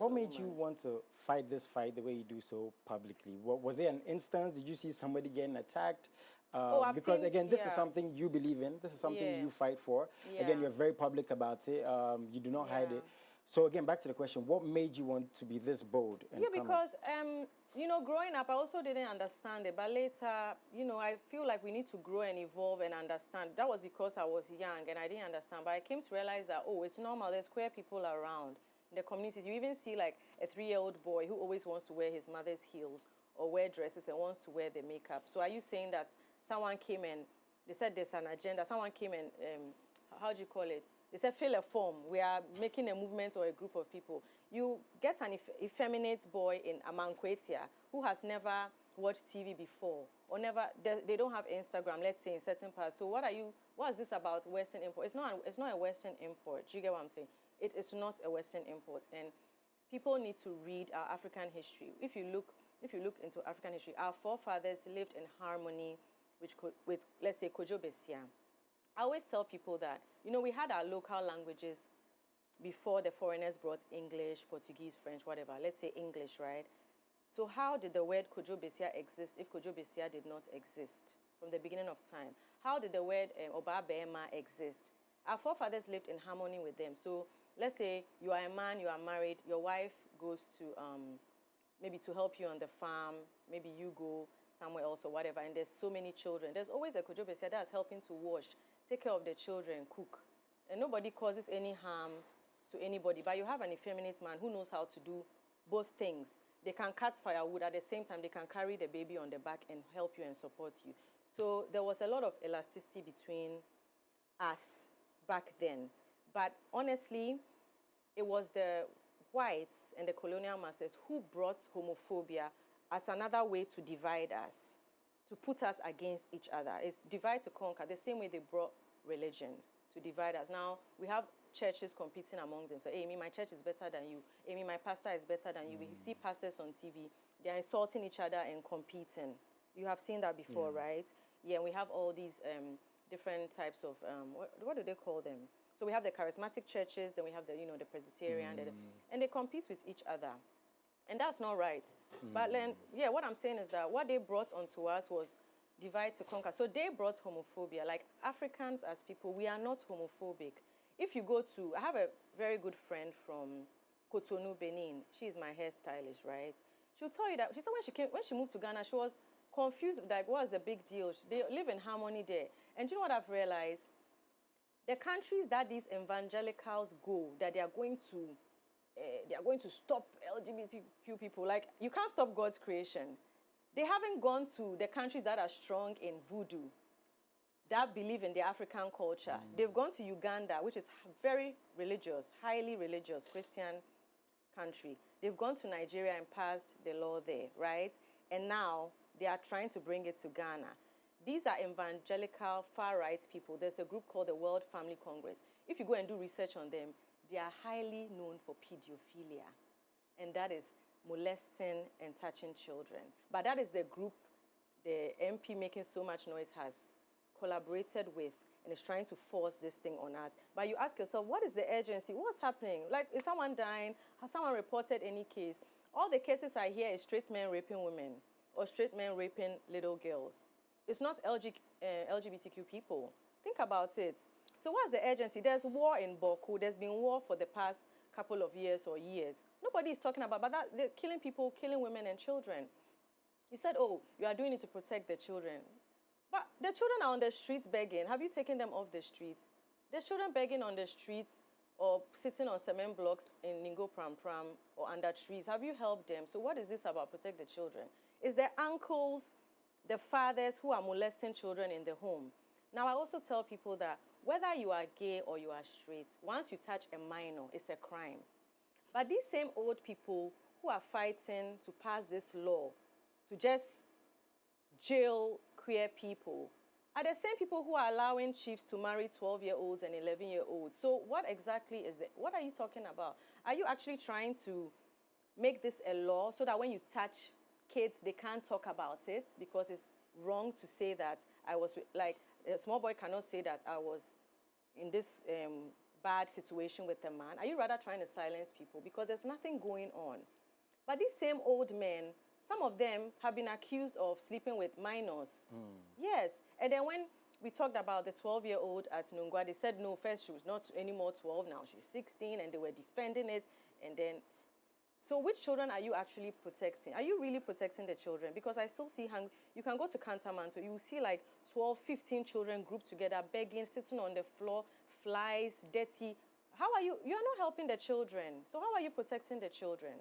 what made you want to fight this fight the way you do so publicly? What, was there an instance? Did you see somebody getting attacked? Because again, this is something you believe in. This is something you fight for. Again, you're very public about it. You do not hide it. So again, back to the question, what made you want to be this bold? And because, you know, growing up, I also didn't understand it. But later, you know, I feel like we need to grow and evolve and understand. That was because I was young and I didn't understand. But I came to realize that, oh, it's normal. There's queer people around in the communities. You even see like a 3-year-old boy who always wants to wear his mother's heels or wear dresses and wants to wear the makeup. So are you saying that someone came and they said there's an agenda? Someone came and, how do you call it? They said, fill a form. We are making a movement or a group of people. You get an effeminate boy in Amankwetia who has never watched TV before or never, they don't have Instagram, let's say, in certain parts. So what is this about Western import? It's not a Western import. Do you get what I'm saying? It is not a Western import. And people need to read our African history. If you look into African history, our forefathers lived in harmony with let's say, Kojo Besia. I always tell people that, you know, we had our local languages before the foreigners brought English, Portuguese, French, whatever. Let's say English, right? So how did the word Kojo Besia exist if Kojo Besia did not exist from the beginning of time? How did the word Oba Beema exist? Our forefathers lived in harmony with them. So let's say you are a man, you are married, your wife goes to maybe to help you on the farm, maybe you go somewhere else or whatever, and there's so many children. There's always a Kojo Besia that's helping to wash, take care of the children, cook. And nobody causes any harm to anybody. But you have an effeminate man who knows how to do both things. They can cut firewood. At the same time, they can carry the baby on the back and help you and support you. So there was a lot of elasticity between us back then. But honestly, it was the whites and the colonial masters who brought homophobia as another way to divide us, to put us against each other. It's divide to conquer, the same way they brought religion to divide us. Now, we have churches competing among them. So, Amy, my church is better than you. Amy, my pastor is better than you. We see pastors on TV. They're insulting each other and competing. You have seen that before, right? Yeah, we have all these different types of, what do they call them? So we have the charismatic churches, then we have the, you know, the Presbyterian, and they compete with each other. And that's not right. But then, yeah, what I'm saying is that what they brought onto us was divide to conquer. So they brought homophobia. Like Africans as people, we are not homophobic. If you go to, I have a very good friend from Cotonou, Benin. She's my hairstylist, right? She'll tell you that, she said when she moved to Ghana, she was confused, like, what's the big deal? They live in harmony there. And do you know what I've realized? The countries that these evangelicals go, that they are going to stop LGBTQ people, like, you can't stop God's creation. They haven't gone to the countries that are strong in voodoo, that believe in the African culture. They've gone to Uganda, which is very religious, highly religious Christian country. They've gone to Nigeria and passed the law there, right? And now they are trying to bring it to Ghana. These are evangelical far-right people. There's a group called the World Family Congress. If you go and do research on them, they are highly known for pedophilia, and that is molesting and touching children. But that is the group the MP making so much noise has collaborated with and is trying to force this thing on us. But you ask yourself, what is the urgency? What's happening? Like, is someone dying? Has someone reported any case? All the cases I hear is straight men raping women or straight men raping little girls. It's not LGBTQ people. Think about it. So what's the urgency? There's war in Boku. There's been war for the past couple of years or years. Nobody is talking about, but that, they're killing people, killing women and children. You said, oh, you are doing it to protect the children. But the children are on the streets begging. Have you taken them off the streets? There's children begging on the streets or sitting on cement blocks in Ningo Pram Pram or under trees. Have you helped them? So what is this about, protect the children? It's the uncles, the fathers who are molesting children in the home. Now, I also tell people that whether you are gay or you are straight, once you touch a minor, it's a crime. But these same old people who are fighting to pass this law to just jail queer people are the same people who are allowing chiefs to marry 12-year-olds and 11-year-olds. So what exactly is that? What are you talking about? Are you actually trying to make this a law so that when you touch kids, they can't talk about it because it's wrong to say that I was, like, a small boy cannot say that I was in this bad situation with a man? Are you rather trying to silence people? Because there's nothing going on. But these same old men, some of them have been accused of sleeping with minors. Yes. And then when we talked about the 12-year-old at Nungwa, they said, no, first she was not anymore 12, now she's 16, and they were defending it. And then, so which children are you actually protecting? Are you really protecting the children? Because I still see, you can go to Cantamanto, you will see like 12, 15 children grouped together, begging, sitting on the floor, flies, dirty. How are you? You're not helping the children. So how are you protecting the children?